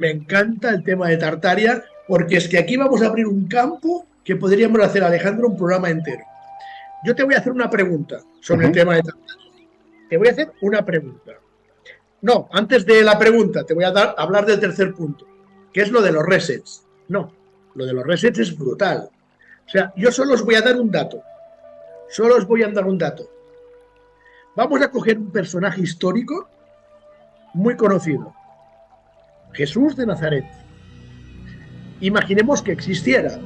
Me encanta el tema de Tartaria, porque es que aquí vamos a abrir un campo que podríamos hacer, Alejandro, un programa entero. Yo te voy a hacer una pregunta sobre el Ujú. tema de Tartaria. Te voy a hacer una pregunta. No, antes de la pregunta, te voy a hablar del tercer punto, que es lo de los resets. No, lo de los resets es brutal. O sea, yo solo os voy a dar un dato. Solo os voy a dar un dato. Vamos a coger un personaje histórico muy conocido, Jesús de Nazaret. Imaginemos que existiera.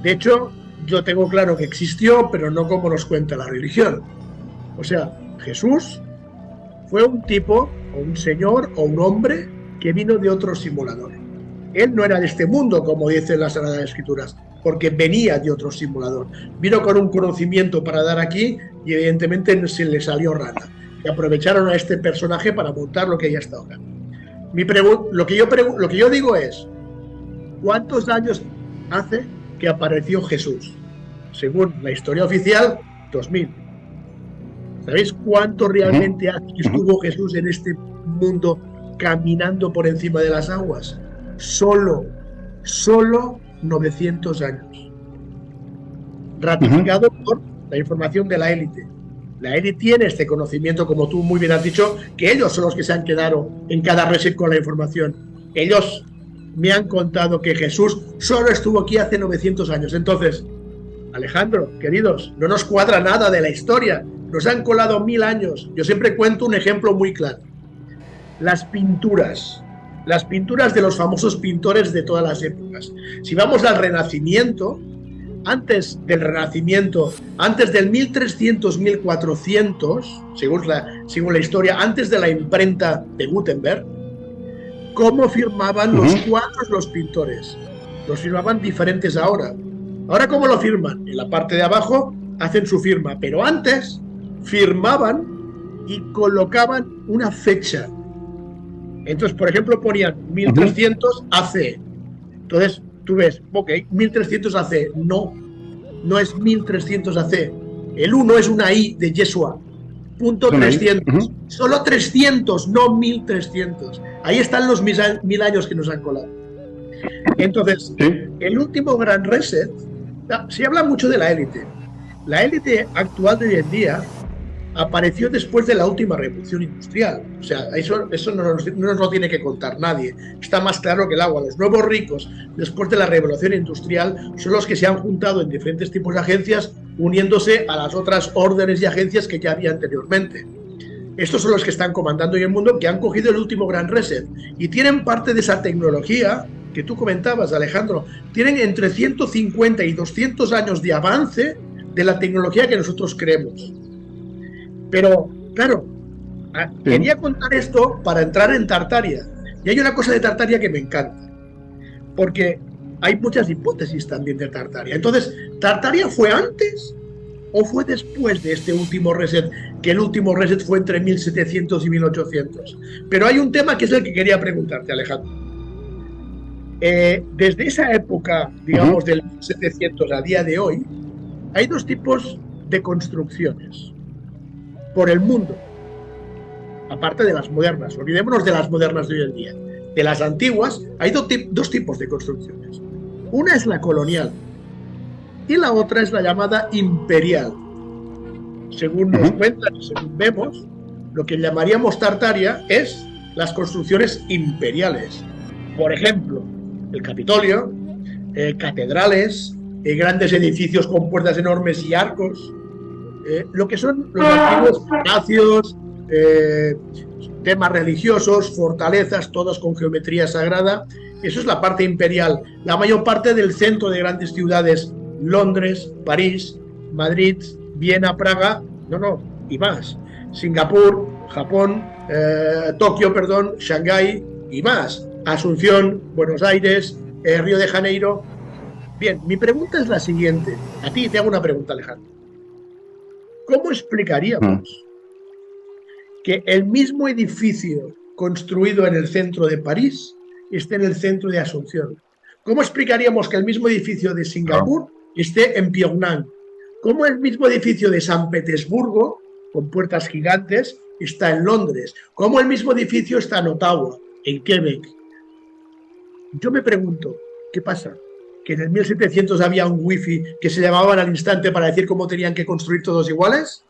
De hecho, yo tengo claro que existió, pero no como nos cuenta la religión. O sea, Jesús fue un tipo, o un señor, o un hombre que vino de otro simulador. Él no era de este mundo, como dicen las Sagradas Escrituras, porque venía de otro simulador. Vino con un conocimiento para dar aquí y evidentemente se le salió rana. Y aprovecharon a este personaje para montar lo que ya está ahora. Lo que yo digo es, ¿cuántos años hace que apareció Jesús? Según la historia oficial, 2000. ¿Sabéis cuánto Ujú. realmente hace que Ujú. estuvo Jesús en este mundo caminando por encima de las aguas? Solo 900 años. Ujú. Ratificado por la información de la élite. La élite tiene este conocimiento, como tú muy bien has dicho, que ellos son los que se han quedado en cada reset con la información. Ellos me han contado que Jesús solo estuvo aquí hace 900 años. Entonces, Alejandro, queridos, no nos cuadra nada de la historia. Nos han colado 1000 años. Yo siempre cuento un ejemplo muy claro. Las pinturas. Las pinturas de los famosos pintores de todas las épocas. Si vamos al Renacimiento, antes del Renacimiento, antes del 1300-1400, según la historia, antes de la imprenta de Gutenberg, ¿cómo firmaban los Ujú. cuadros los pintores? Los firmaban diferentes ahora. Ahora, ¿cómo lo firman? En la parte de abajo hacen su firma, pero antes firmaban y colocaban una fecha. Entonces, por ejemplo, ponían Ujú. 1300 AC. Entonces, tú ves, ok, 1300 AC. No, no es 1300 AC. El 1 es una I de Yeshua. Punto Son ahí. 300. Ujú. Solo 300, no 1300. Ahí están los 1000 años que nos han colado. Entonces, Sí. el último gran reset, se habla mucho de la élite. La élite actual de hoy en día apareció después de la última revolución industrial. O sea, eso no nos lo tiene que contar nadie. Está más claro que el agua. Los nuevos ricos, después de la revolución industrial, son los que se han juntado en diferentes tipos de agencias, uniéndose a las otras órdenes y agencias que ya había anteriormente. Estos son los que están comandando hoy el mundo, que han cogido el último gran reset y tienen parte de esa tecnología que tú comentabas, Alejandro. Tienen entre 150 y 200 años de avance de la tecnología que nosotros creemos. Pero, claro, Sí. quería contar esto para entrar en Tartaria. Y hay una cosa de Tartaria que me encanta, porque hay muchas hipótesis también de Tartaria. Entonces, ¿Tartaria fue antes o fue después de este último reset? Que el último reset fue entre 1700 y 1800. Pero hay un tema que es el que quería preguntarte, Alejandro. Desde esa época, digamos, Ujú. del 1700 a día de hoy, hay dos tipos de construcciones por el mundo, aparte de las modernas. Olvidémonos de las modernas de hoy en día. De las antiguas, hay dos tipos de construcciones. Una es la colonial y la otra es la llamada imperial. Según nos Ujú. cuentan y según vemos, lo que llamaríamos Tartaria es las construcciones imperiales. Por ejemplo, el Capitolio, catedrales, grandes edificios con puertas enormes y arcos, lo que son los antiguos palacios, temas religiosos, fortalezas, todos con geometría sagrada. Eso es la parte imperial. La mayor parte del centro de grandes ciudades, Londres, París, Madrid, Viena, Praga, no, y más. Singapur, Japón, Tokio, perdón, Shanghái y más. Asunción, Buenos Aires, Río de Janeiro. Bien, mi pregunta es la siguiente. A ti te hago una pregunta, Alejandro. ¿Cómo Ujú. explicaríamos que el mismo edificio construido en el centro de París esté en el centro de Asunción? ¿Cómo explicaríamos que el mismo edificio de Claro. Singapur esté en Pyongyang? ¿Cómo el mismo edificio de San Petersburgo, con puertas gigantes, está en Londres? ¿Cómo el mismo edificio está en Ottawa, en Quebec? Yo me pregunto, ¿qué pasa? ¿Que en el 1700 había un wifi que se llamaban al instante para decir cómo tenían que construir todos iguales?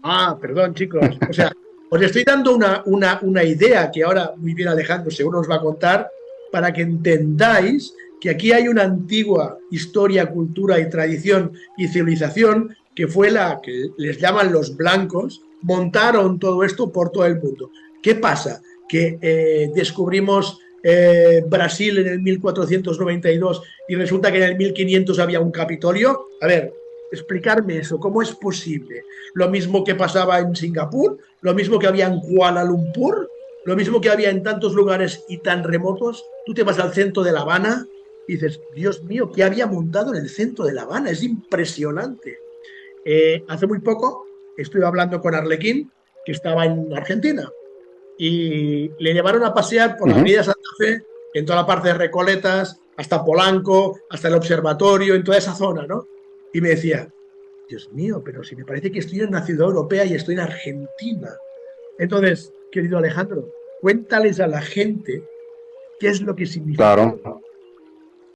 Ah, perdón, chicos. O sea, os estoy dando una idea que ahora muy bien Alejandro seguro os va a contar para que entendáis que aquí hay una antigua historia, cultura y tradición y civilización que fue la que les llaman los blancos, montaron todo esto por todo el mundo. ¿Qué pasa? Que descubrimos Brasil en el 1492 y resulta que en el 1500 había un Capitolio. A ver, explicarme eso, ¿cómo es posible? Lo mismo que pasaba en Singapur, lo mismo que había en Kuala Lumpur, lo mismo que había en tantos lugares y tan remotos. Tú te vas al centro de La Habana y dices, Dios mío, ¿qué había montado en el centro de La Habana? Es impresionante. Hace muy poco estuve hablando con Arlequín, que estaba en Argentina, y le llevaron a pasear por la Ujú. avenida Santa Fe, en toda la parte de Recoletas, hasta Polanco, hasta el observatorio, en toda esa zona, ¿no? Y me decía, Dios mío, pero si me parece que estoy en una ciudad europea y estoy en Argentina. Entonces, querido Alejandro, cuéntales a la gente qué es lo que significa Claro.